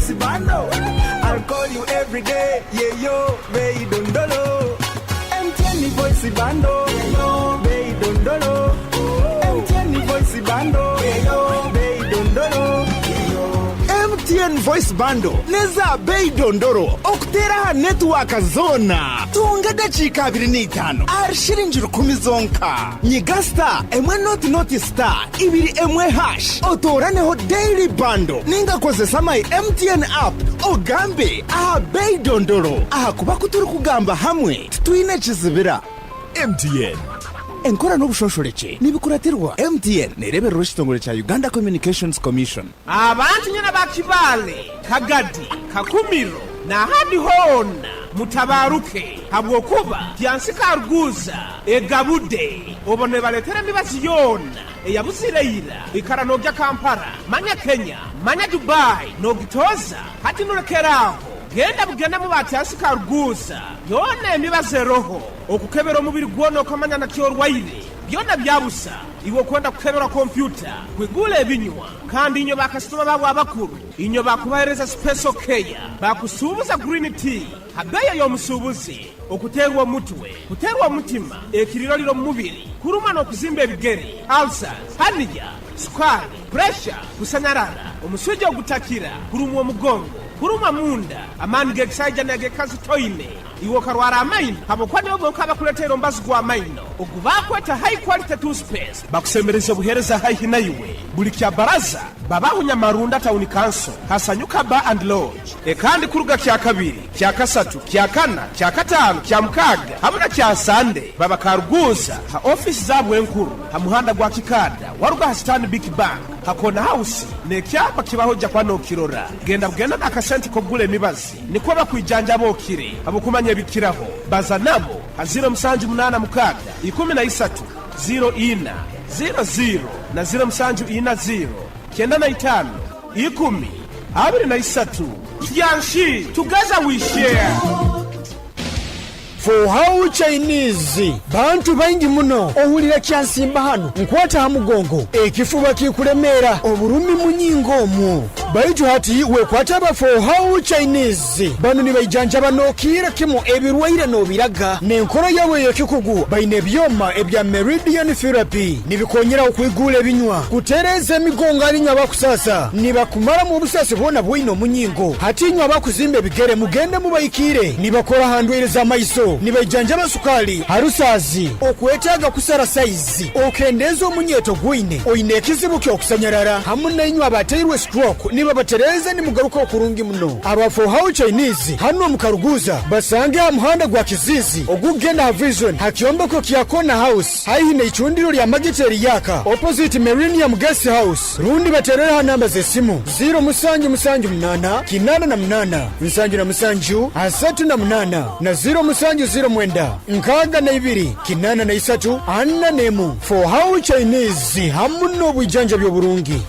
voice bando. I'll call you every day, yeah yo, Bay Dondolo. MTN voice bando, yeah yo, Bay Dondolo. MTN voice bando, yeah yo, Bay Dondolo. MTN voice bando neza Bay Dondoro okutera network zona tunga dakika 25 arshiringi 10 zonka nyigasta emwe not star ibiri emwe hash otoraneho daily bando ninga kozesa my MTN app ogambe aha Bay Dondoro aha kuba kuturi kugamba hamwe twine kizibira MTN enkora n'obushosholeke nibikuratirwa MTN nerebera ekitongole kya Uganda Communications Commission. Abantu nyina bakibale kagadi kakumiro na hadi hona mutabaruke habwokuba byansika ruguza egabude obone baletera mibazi yona eyabusireyira ikara nogya Kampala manya Kenya manya Dubai nogitoza hati nurekeraho genda bugenda mu batyasika ruguza yona emibaze roho okukebera omubiri gwono okamanya na kyorwaire byona byabusa iwe kwenda kukebera kompyuta kwigula ebinywa kandi inyo bakasitoma babo abakuru inyo bakubahereza special care bakusubuza green tea habeya y'omusubuzi okuterwa omutwe kuterwa omutima ekiriroliro mu mubiri kuruma n'okuzimba ebigere ulcers hernia sukari pressure kusanyarara omusujja ogutakira kurumwa omugongo kuruma munda amani gekisajja negekazi toine iwo karwara amaino habokwane obwo kabakuletera mbazi gwa amaino okubakweta high quality toothpaste bakusemereza obuhereza high na iwe buli kya baraza babahunya marunda town council hasanyuka bar and lodge ekandi kuruga kya kabiri kya kasatu kya kana kya katano kya mukaga hamuna kya sande baba karuguza ha office zabwe enkuru ha muhanda gwa kikada waruga ha stand big bank hakona house ne kyapa kibahoja kwa no kirora genda akasenti kogule emibazi niko bakwijanja bokire abukumanya bikiraho baza nabo azira musanju munana mukaga 13 04 00 na 0740 kenda na 5 10 23 Yanshi together we share. For how Chinese bantu baingi muno ohulira kyansimba hano nkwata hamugongo ekifuba kikulemera oburumi munyingo mu baitu hati wekwata ba for how Chinese bano ni bayijanja banokira kimo ebirwaire no biraga nenkoro yawe yekikugu baine byoma ebya meridian therapy nibikonyera okwigula ebinywa kutereza emigongo alinywa bakusasa nibakumara mu busasi bona bwino munyingo hati nywa bakuzimbe bigere mugende mubayikire nibakora handweleza maiso nibajanja basukali harusazi okwetaga kusara size okendeza omunyeto gwine oine kizibu kyokusanyarara hamuna inywa abateirwe stroke niba batereza ni mugaruka okurungi muno aba for how Chinese hano mukaruguza basange amuhanda gwa kizizi ogugenda ha vision hakyombeko kyakona house haihine ichundiro lya magiteri yaka opposite Millennium Guest House rundi baterera namba zesimu 0 kinana na mnana nsanju na msanju asatu na mnana na 0 nkaga na ibiri kinana na isatu anna nemu for how Chinese hamuno bwijanja byo burungi.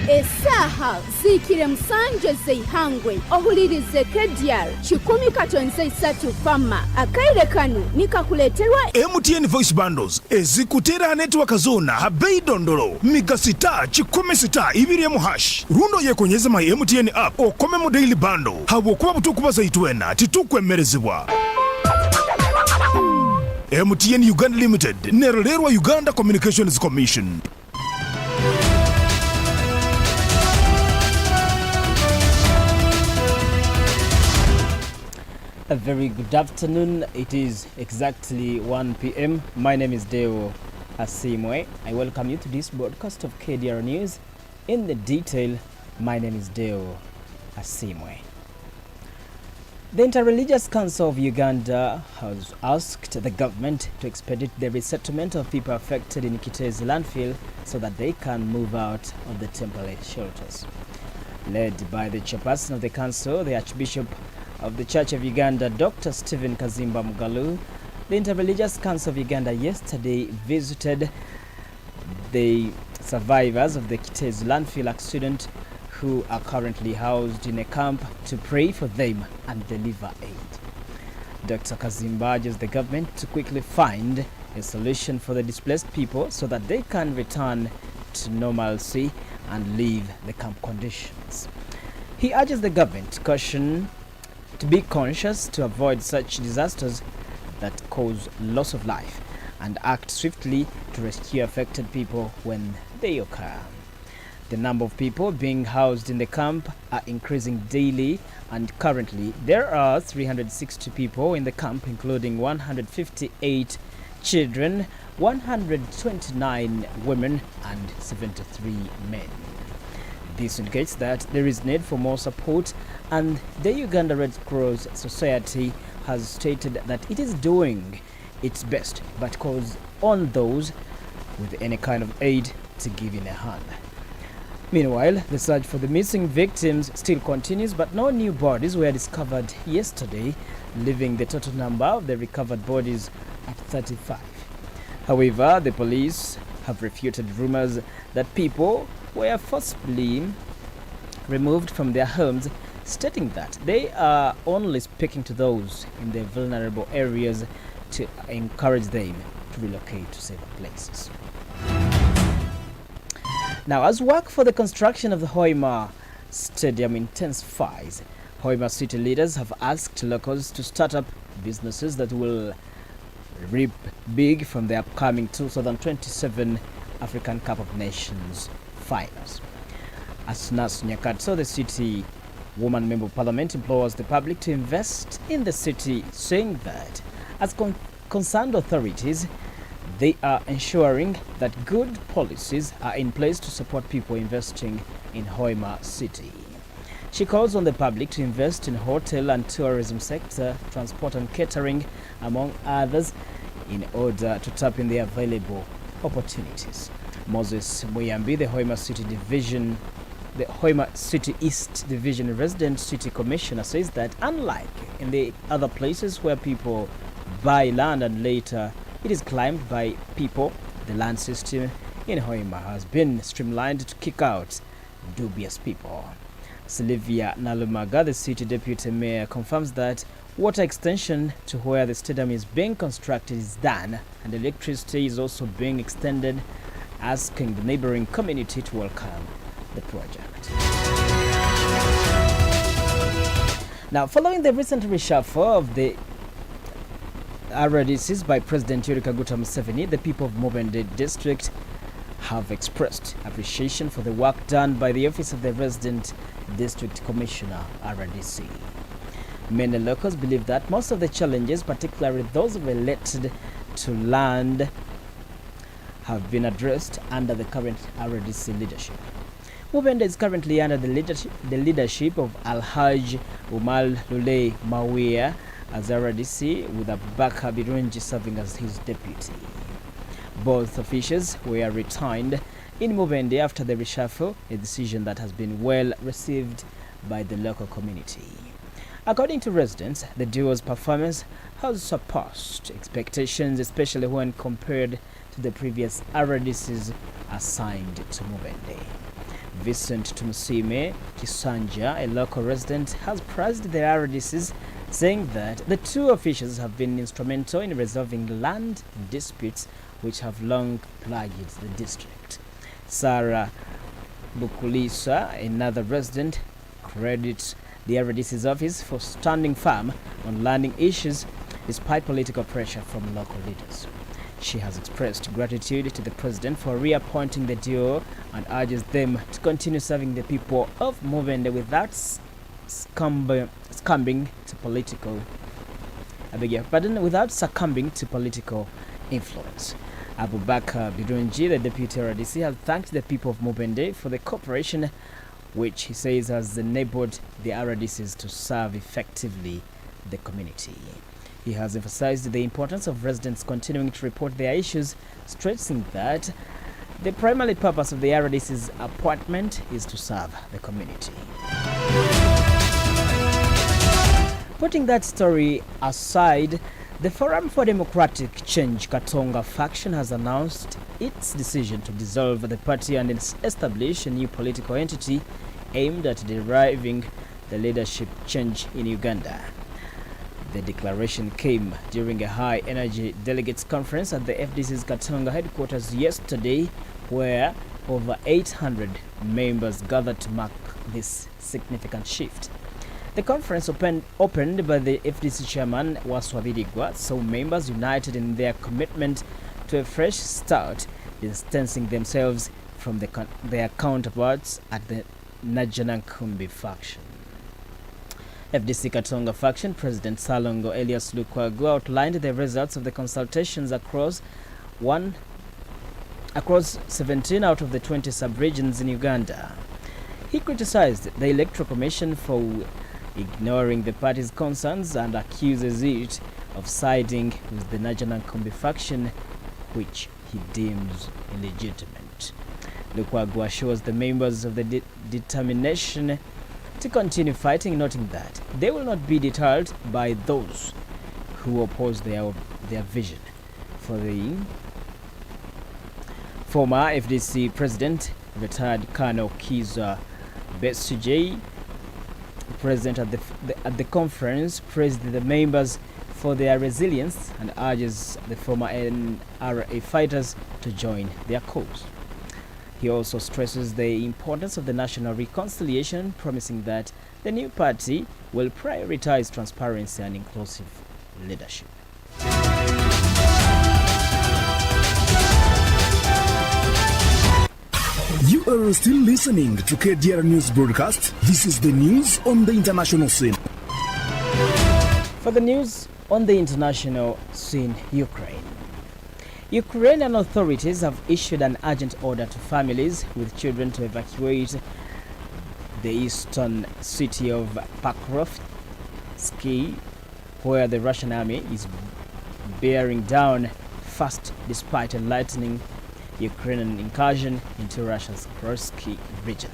Esaha zikire msanje zeihangwe ohulirize Kdr 10 fama akaire kanu nikakuleterwa MTN voice bundles ezikutera network zona ha Bay Dondoro migasita 10 ibiri mu hash rundo yekonyeza my MTN app okome mu daily bundle habo kuba butukuba zaitwena titukwemerezebwa. MTN Uganda Limited nerolerwa Uganda Communications Commission. A very good afternoon. It is exactly 1 p.m. My name is Deo Asiimwe. I welcome you to this broadcast of KDR News. In the detail, my name is Deo Asiimwe. The Interreligious Council of Uganda has asked the government to expedite the resettlement of people affected in Kitezi landfill so that they can move out of the temporary shelters. Led by the chairperson of the council, the Archbishop of the Church of Uganda, Dr. Stephen Kazimba Mugalu, the Interreligious Council of Uganda yesterday visited the survivors of the Kitezi landfill accident who are currently housed in a camp to pray for them and deliver aid. Dr. Kazimba urges the government to quickly find a solution for the displaced people so that they can return to normalcy and leave the camp conditions. He urges the government to be conscious to avoid such disasters that cause loss of life and act swiftly to rescue affected people when they occur. The number of people being housed in the camp are increasing daily, and currently there are 360 people in the camp, including 158 children, 129 women and 73 men. This indicates that there is need for more support, and the Uganda Red Cross Society has stated that it is doing its best but calls on those with any kind of aid to give in a hand. Meanwhile, the search for the missing victims still continues, but no new bodies were discovered yesterday, leaving the total number of the recovered bodies at 35. However, the police have refuted rumors that people were forcibly removed from their homes, stating that they are only speaking to those in the vulnerable areas to encourage them to relocate to safer places. Now, as work for the construction of the Hoima Stadium intensifies, Hoima city leaders have asked locals to start up businesses that will reap big from the upcoming 2027 African Cup of Nations finals. Asnas Nyakatso, the city woman member of parliament, implores the public to invest in the city, saying that as concerned authorities, they are ensuring that good policies are in place to support people investing in Hoima City. She calls on the public to invest in hotel and tourism sector, transport and catering, among others, in order to tap in the available opportunities. Moses Muyambi, the Hoima City East Division resident city commissioner, says that unlike in the other places where people buy land and later it is claimed by people, the land system in Hoima has been streamlined to kick out dubious people. Sylvia Nalumaga, the city deputy mayor, confirms that water extension to where the stadium is being constructed is done, and electricity is also being extended, asking the neighboring community to welcome the project. Now, following the recent reshuffle of the RDCs by President Yoweri Kaguta Museveni, the people of Mubende district have expressed appreciation for the work done by the Office of the Resident District Commissioner, RDC. Many locals believe that most of the challenges, particularly those related to land, have been addressed under the current RDC leadership. Mubende is currently under the leadership of Alhaj Umal Lule Mawia as RDC, with Abubakar Birungi serving as his deputy. Both officials were retained in Mubende after the reshuffle, a decision that has been well received by the local community. According to residents, the duo's performance has surpassed expectations, especially when compared to the previous RDCs assigned to Mubende. Vincent Tumusime Kisanja, a local resident, has praised the RDCs, saying that the two officials have been instrumental in resolving land disputes which have long plagued the district. Sarah Bukulisa, another resident, credits the RDC's office for standing firm on landing issues despite political pressure from local leaders. She has expressed gratitude to the president for reappointing the duo and urges them to continue serving the people of Mubende without succumbing to political influence. Abubakar Birungi, the deputy RDC, has thanked the people of Mubende for the cooperation which he says has enabled the RDCs to serve effectively the community. He has emphasized the importance of residents continuing to report their issues, stressing that the primary purpose of the RDC's appointment is to serve the community. Putting that story aside, the Forum for Democratic Change Katonga faction has announced its decision to dissolve the party and establish a new political entity aimed at deriving the leadership change in Uganda. The declaration came during a high energy delegates conference at the FDC's Katonga headquarters yesterday, where over 800 members gathered to mark this significant shift. The conference opened by the FDC chairman Waswabirigwa, saw members united in their commitment to a fresh start, distancing themselves from their counterparts at the Najanankumbi faction. FDC Katonga faction President Salongo Elias Lukwago outlined the results of the consultations across 17 out of the 20 sub-regions in Uganda. He criticized the Electoral Commission for ignoring the party's concerns and accuses it of siding with the Najanankumbi faction, which he deems illegitimate. Lukwago assures the members of the determination to continue fighting, noting that they will not be deterred by those who oppose their vision. For the former FDC president, retired Colonel Kiza Besuje, present at the conference, praised the members for their resilience and urges the former NRA fighters to join their cause. He also stresses the importance of the national reconciliation, promising that the new party will prioritize transparency and inclusive leadership. You are still listening to KDR News Broadcast. This is the news on the international scene. For the news on the international scene, Ukrainian authorities have issued an urgent order to families with children to evacuate the eastern city of Pokrovsk, where the Russian army is bearing down fast despite a lightning Ukrainian incursion into Russia's Kursk region.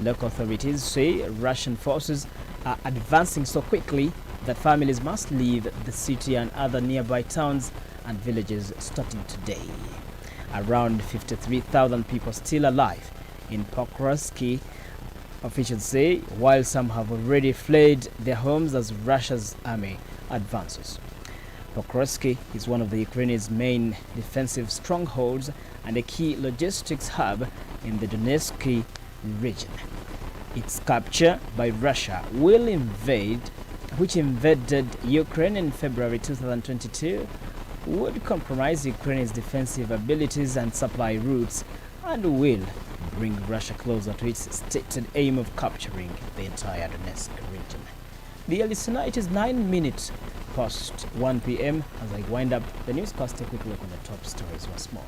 Local authorities say Russian forces are advancing so quickly that families must leave the city and other nearby towns and villages starting today. Around 53,000 people still alive in Pokrovsk, officials say, while some have already fled their homes as Russia's army advances. Pokrovsk is one of the Ukraine's main defensive strongholds and a key logistics hub in the Donetsk region. Its capture by Russia which invaded Ukraine in February 2022, would compromise Ukraine's defensive abilities and supply routes and will bring Russia closer to its stated aim of capturing the entire Donetsk region. Dear listener, it is 9 minutes past 1 p.m. As I wind up the newscast, a quick look on the top stories once more.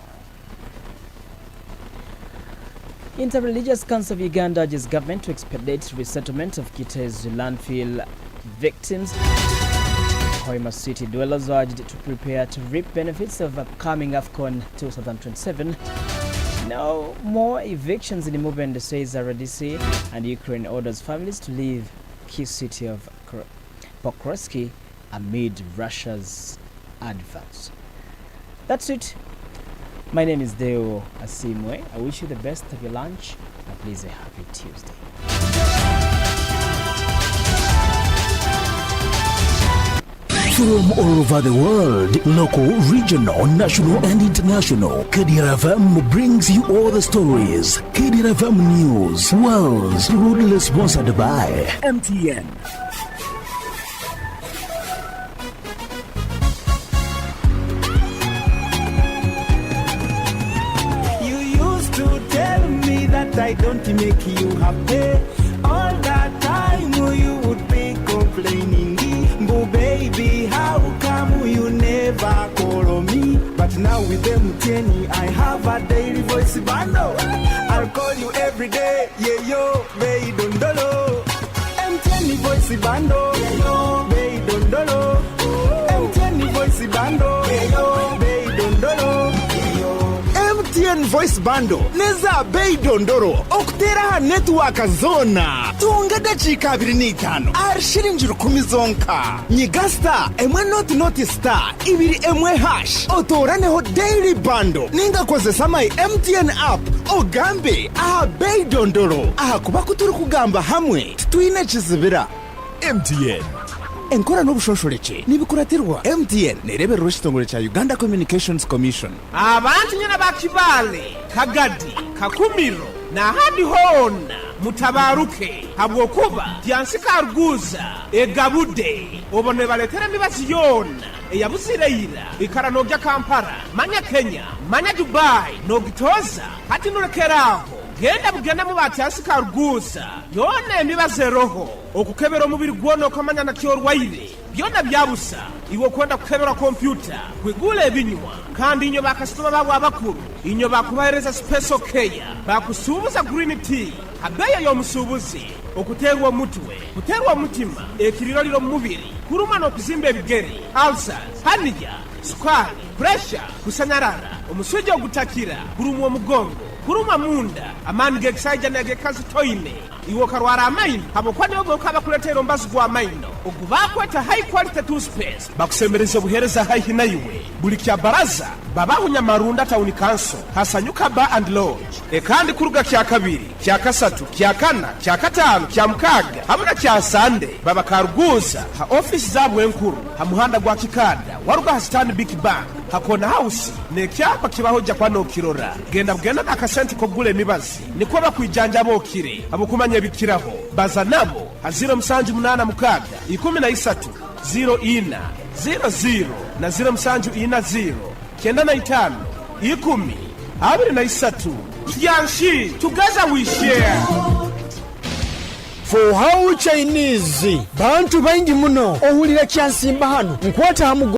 Interreligious Council of Uganda urges government to expedite resettlement of Kite's landfill victims. Hoima city dwellers urged to prepare to reap benefits of upcoming AFCON 2027. No more evictions in Mubende, says RDC, and Ukraine orders families to leave key city of Pokrovsk amid Russia's advance. That's it. My name is Deo Asiimwe. I wish you the best of your lunch and please a happy Tuesday. From all over the world, local, regional, national and international, Kdr FM brings you all the stories. Kdr FM News, world's proudly sponsored by MTN. You used to tell me that I don't make you happy. All that time you would be complaining. Baby, how come you never call me? But now with MTN, I have a daily voice bundle. I'll call you every day, yeah yo, baby dondolo. MTN voice bundle, yeah yo, baby dondolo. MTN voice bundle, yeah yo, baby dondolo. MTN voice bundle neza bei dondoro okutera network zona tunga dachika 25 arshirinjuru 10 zonka nyigasta emwe not star ibiri emwe hash otoraneho daily bundle ninga kozesa my MTN app ogambe aha bei dondoro aha kuba kuturi kugamba hamwe twine kizibira. MTN, enkora n'obushosholeke nibikuratirwa MTN nereberera ekitongole kya Uganda Communications Commission. Abantu nyina bakibale Kagadi Kakumiro na hadi hona mutabaruke habwokuba tyansika ruguza egabude obone baletere mibazi yona eyabuzireira ikaranogya Kampala manya Kenya manya Dubai nogitoza hati nurekeraho genda bugenda mu batyansika ruguza yona emibaze roho okukebera omubiri gwono kamanya na kyorwaire byona byabusa iwo kwenda kukebera kompyuta kwigula ebinywa kandi inyo bakasitoma babo abakuru inyo bakubahereza special care bakusubuza green tea abeya y'omusubuzi okuterwa mutwe kuterwa mutima ekiriroliro mu mubiri kuruma no kuzimba ebigeri ulcers haniya sukari pressure kusanyarara omusujja ogutakira kurumwa mugongo kuruma munda amani gekisajja negekazi toine iwo karwara amaino abo kwani obo kabakuletera ombazi gwa amaino okubakweta high quality toothpaste bakusembereza obuhereza haihi naiwe buli kya baraza babahunya marunda town council hasanyuka bar and lodge ekandi kuruga kya kabiri kya kasatu kya kana kya katano kya mukaga hamuna kya sande babakaruguza ha office zabwe enkuru ha muhanda gwa kikada waruga ha Stanbic Bank hakona house ne kyapa kibahoja kwa no kirora genda bugenda akasenti ko gule mibazi niko bakwijanja bokire abukumanya bikiraho baza nabo ha 0786 13 04 00 na 0740 95 10 23 yanshi together we share. For how Chinese bantu baingi muno ohulira kyansimba hano nkwata hamugo